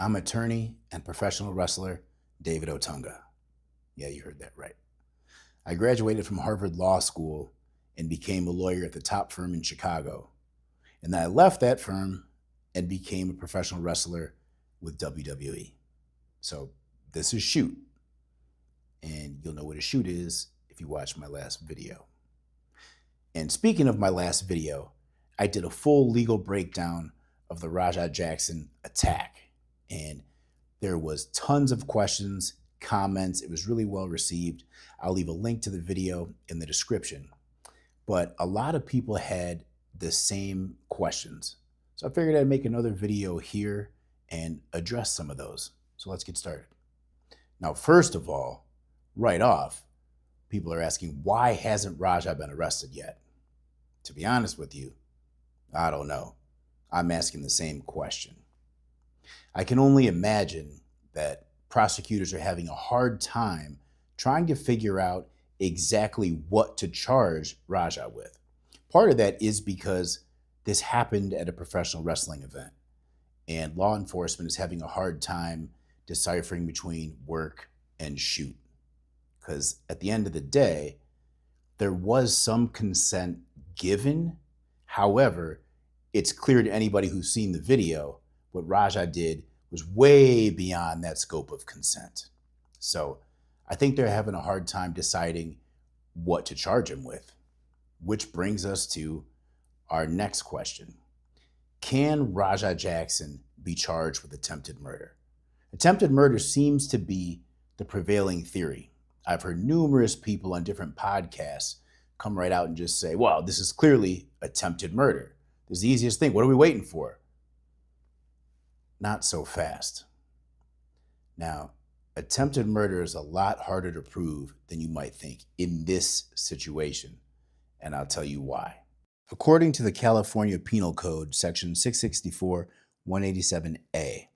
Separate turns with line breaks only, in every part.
I'm attorney and professional wrestler David Otunga. Yeah, you heard that right. I graduated from Harvard Law School and became a lawyer at the top firm in Chicago. And then I left that firm and became a professional wrestler with WWE. So this is Shoot. And you'll know what a shoot is if you watch my last video. And speaking of my last video, I did a full legal breakdown of the Rajah Jackson attack. And there was tons of questions, comments. It was really well received. I'll leave a link to the video in the description. But a lot of people had the same questions. So I figured I'd make another video here and address some of those. So let's get started. Now, first of all, right off, people are asking, why hasn't Rajah been arrested yet? To be honest with you, I don't know. I'm asking the same question. I can only imagine that prosecutors are having a hard time trying to figure out exactly what to charge Rajah with. Part of that is because this happened at a professional wrestling event, and law enforcement is having a hard time deciphering between work and shoot. Because at the end of the day, there was some consent given. However, it's clear to anybody who's seen the video, what Rajah did was way beyond that scope of consent. So I think they're having a hard time deciding what to charge him with, which brings us to our next question. Can Rajah Jackson be charged with attempted murder? Attempted murder seems to be the prevailing theory. I've heard numerous people on different podcasts come right out and just say, well, this is clearly attempted murder. This is the easiest thing. What are we waiting for? Not so fast. Now, attempted murder is a lot harder to prove than you might think in this situation, and I'll tell you why. According to the California Penal Code, section 664, 187A,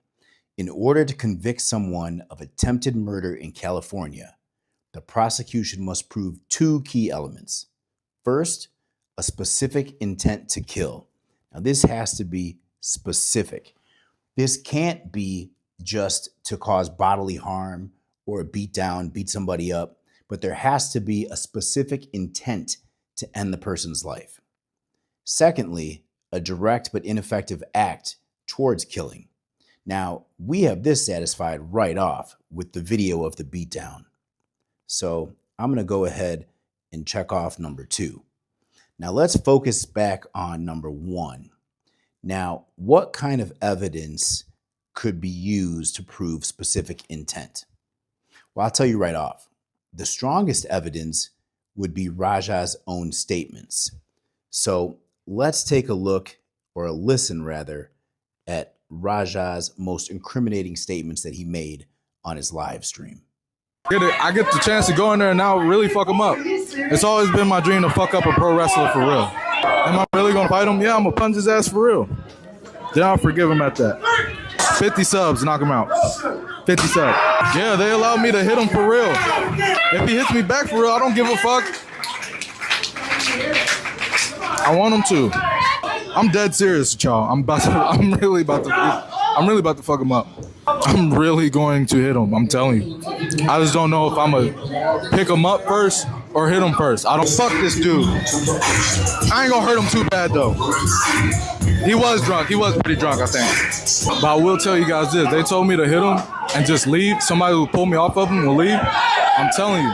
in order to convict someone of attempted murder in California, the prosecution must prove two key elements. First, a specific intent to kill. Now, this has to be specific. This can't be just to cause bodily harm or a beat down, beat somebody up, but there has to be a specific intent to end the person's life. Secondly, a direct but ineffective act towards killing. Now, we have this satisfied right off with the video of the beatdown. So I'm going to go ahead and check off number 2. Now let's focus back on number 1. Now, what kind of evidence could be used to prove specific intent? Well, I'll tell you right off. The strongest evidence would be Rajah's own statements. So let's take a look, or a listen rather, at Rajah's most incriminating statements that he made on his live stream.
I get the chance to go in there and now really fuck him up. It's always been my dream to fuck up a pro wrestler for real. Am I really gonna fight him? Yeah, I'm gonna punch his ass for real. Then I'll forgive him at that. 50 subs, knock him out. 50 subs. Yeah, they allowed me to hit him for real. If he hits me back for real, I don't give a fuck. I want him to. I'm dead serious, y'all. I'm really about to fuck him up. I'm really going to hit him. I'm telling you. I just don't know if I'm gonna pick him up first or hit him first. I don't fuck this dude. I ain't gonna hurt him too bad though. He was drunk. He was pretty drunk, I think. But I will tell you guys this. They told me to hit him and just leave. Somebody who pull me off of him will leave. I'm telling you.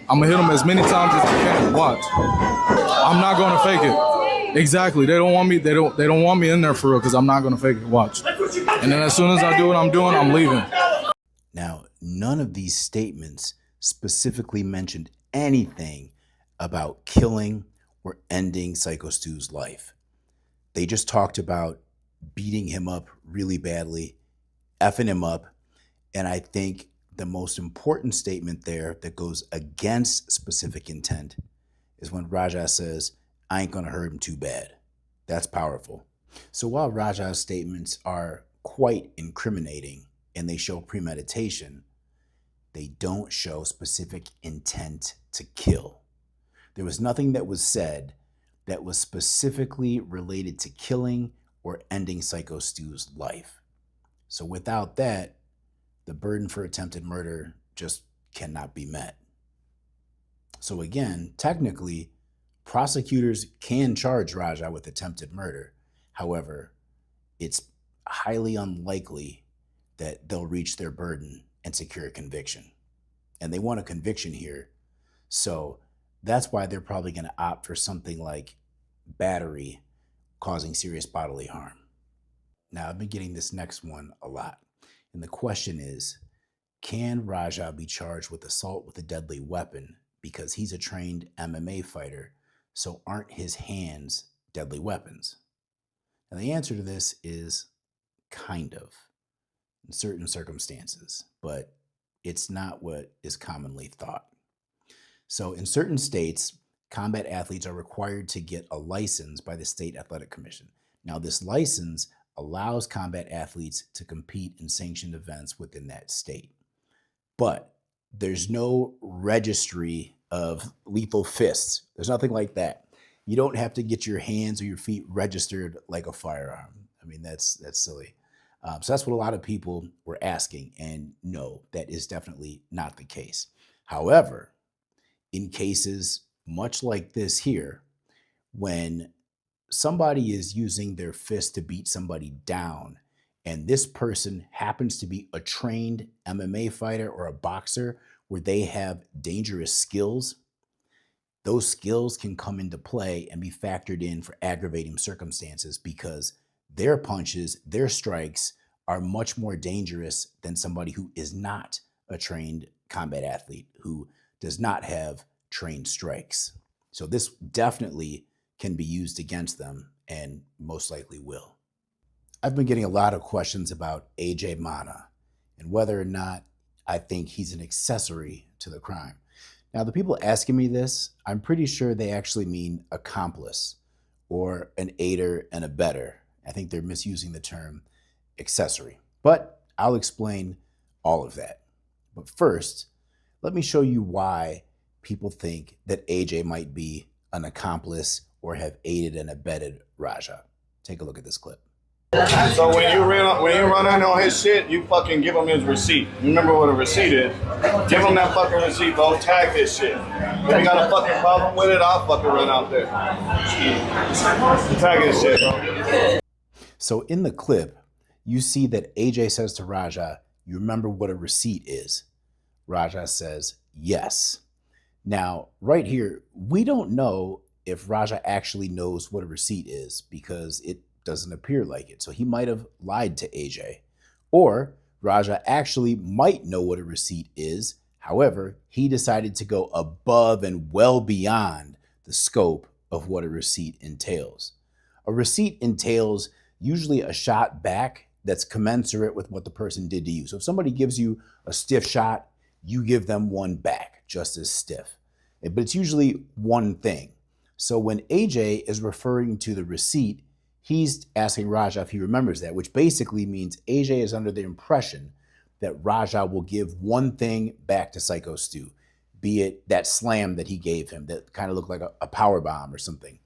I'm gonna hit him as many times as I can. Watch. I'm not gonna fake it. Exactly. They don't want me. They don't want me in there for real because I'm not gonna fake it. Watch. And then as soon as I do what I'm doing, I'm leaving.
Now, none of these statements specifically mentioned anything about killing or ending Psycho Stu's life. They just talked about beating him up really badly, effing him up, and I think the most important statement there that goes against specific intent is when Rajah says, I ain't gonna hurt him too bad. That's powerful. So while Rajah's statements are quite incriminating and they show premeditation, they don't show specific intent to kill. There was nothing that was said that was specifically related to killing or ending Psycho Stu's life. So without that, the burden for attempted murder just cannot be met. So again, technically, prosecutors can charge Raja with attempted murder. However, it's highly unlikely that they'll reach their burden and secure a conviction. And they want a conviction here. So that's why they're probably going to opt for something like battery causing serious bodily harm. Now, I've been getting this next one a lot. And the question is, can Raja be charged with assault with a deadly weapon because he's a trained MMA fighter, so aren't his hands deadly weapons? And the answer to this is kind of, in certain circumstances, but it's not what is commonly thought. So in certain states, combat athletes are required to get a license by the State Athletic Commission. Now, this license allows combat athletes to compete in sanctioned events within that state. But there's no registry of lethal fists. There's nothing like that. You don't have to get your hands or your feet registered like a firearm. I mean, that's silly. So that's what a lot of people were asking. And no, that is definitely not the case. However, in cases much like this here, when somebody is using their fist to beat somebody down, and this person happens to be a trained MMA fighter or a boxer where they have dangerous skills, those skills can come into play and be factored in for aggravating circumstances because their punches, their strikes are much more dangerous than somebody who is not a trained combat athlete, who does not have trained strikes. So this definitely can be used against them and most likely will. I've been getting a lot of questions about AJ Mana and whether or not I think he's an accessory to the crime. Now, the people asking me this, I'm pretty sure they actually mean accomplice or an aider and abetter. I think they're misusing the term accessory, but I'll explain all of that. But first, let me show you why people think that AJ might be an accomplice or have aided and abetted Raja. Take a look at this clip.
So when you run in on his shit, you fucking give him his receipt. You remember what a receipt is? Give him that fucking receipt, bro. Tag his shit. If you got a fucking problem with it, I'll fucking run out there. Tag his shit, bro.
So in the clip, you see that AJ says to Raja, "You remember what a receipt is?" Raja says, "Yes." Now, right here, we don't know if Raja actually knows what a receipt is because it doesn't appear like it. So he might have lied to AJ. Or Raja actually might know what a receipt is. However, he decided to go above and well beyond the scope of what a receipt entails. A receipt entails usually a shot back that's commensurate with what the person did to you. So if somebody gives you a stiff shot, you give them one back, just as stiff. But it's usually one thing. So when AJ is referring to the receipt, he's asking Raja if he remembers that, which basically means AJ is under the impression that Raja will give one thing back to Psycho Stu, be it that slam that he gave him that kind of looked like a power bomb or something,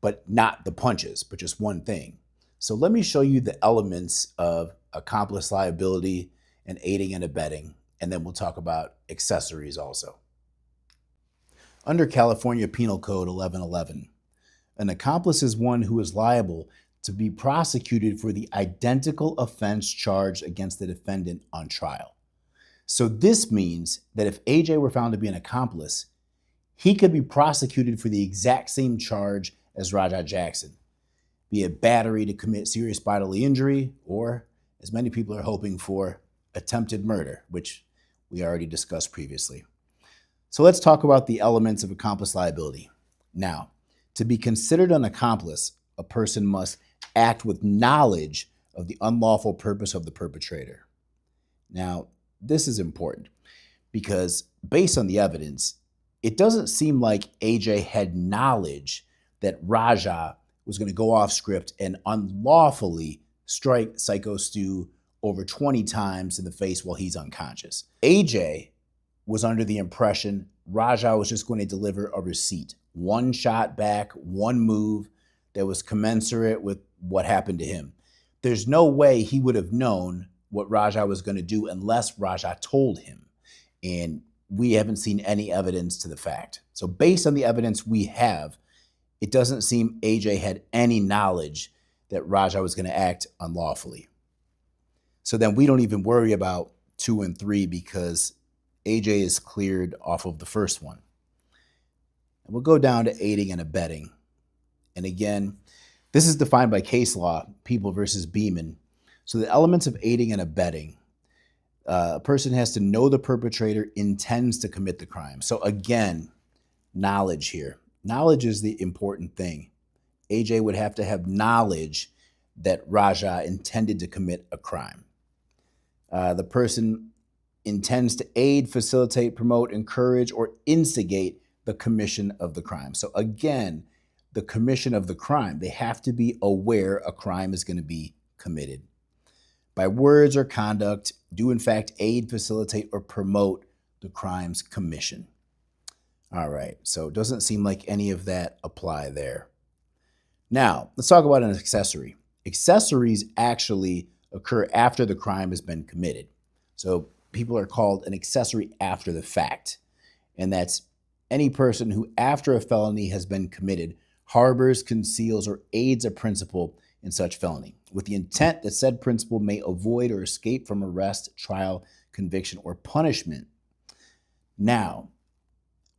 but not the punches, but just one thing. So let me show you the elements of accomplice liability and aiding and abetting, and then we'll talk about accessories also. Under California Penal Code 1111, an accomplice is one who is liable to be prosecuted for the identical offense charged against the defendant on trial. So this means that if AJ were found to be an accomplice, he could be prosecuted for the exact same charge as Raja Jackson, be it battery to commit serious bodily injury, or, as many people are hoping for, attempted murder, which we already discussed previously. So let's talk about the elements of accomplice liability. Now, to be considered an accomplice, a person must act with knowledge of the unlawful purpose of the perpetrator. Now, this is important because based on the evidence, it doesn't seem like AJ had knowledge that Raja was going to go off script and unlawfully strike Psycho Stu over 20 times in the face while he's unconscious. AJ was under the impression Raja was just going to deliver a receipt, one shot back, one move that was commensurate with what happened to him. There's no way he would have known what Raja was going to do unless Raja told him. And we haven't seen any evidence to the fact. So based on the evidence we have, it doesn't seem AJ had any knowledge that Raja was going to act unlawfully. So then we don't even worry about 2 and 3 because AJ is cleared off of the first one. And we'll go down to aiding and abetting. And again, this is defined by case law, People versus Beeman. So the elements of aiding and abetting, a person has to know the perpetrator intends to commit the crime. So again, knowledge here. Knowledge is the important thing. AJ would have to have knowledge that Raja intended to commit a crime. The person intends to aid, facilitate, promote, encourage, or instigate the commission of the crime. So again, the commission of the crime, they have to be aware a crime is going to be committed. By words or conduct, do in fact aid, facilitate, or promote the crime's commission. All right, so it doesn't seem like any of that apply there. Now, let's talk about an accessory. Accessories actually occur after the crime has been committed. So people are called an accessory after the fact. And that's any person who, after a felony has been committed, harbors, conceals, or aids a principal in such felony, with the intent that said principal may avoid or escape from arrest, trial, conviction, or punishment. Now,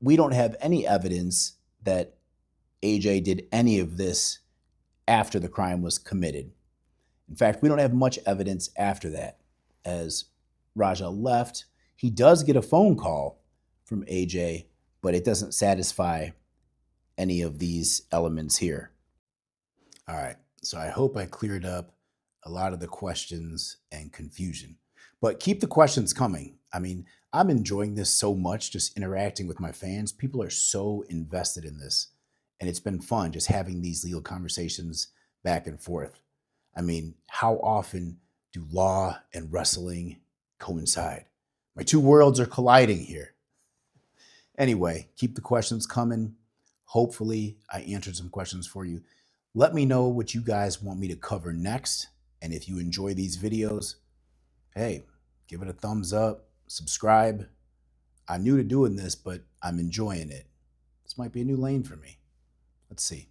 we don't have any evidence that AJ did any of this after the crime was committed. In fact, we don't have much evidence after that. As Raja left, he does get a phone call from AJ, but it doesn't satisfy any of these elements here. All right, so I hope I cleared up a lot of the questions and confusion. But keep the questions coming. I mean, I'm enjoying this so much, just interacting with my fans. People are so invested in this. And it's been fun just having these legal conversations back and forth. I mean, how often do law and wrestling coincide? My two worlds are colliding here. Anyway, keep the questions coming. Hopefully, I answered some questions for you. Let me know what you guys want me to cover next. And if you enjoy these videos, hey, give it a thumbs up, subscribe. I'm new to doing this, but I'm enjoying it. This might be a new lane for me. Let's see.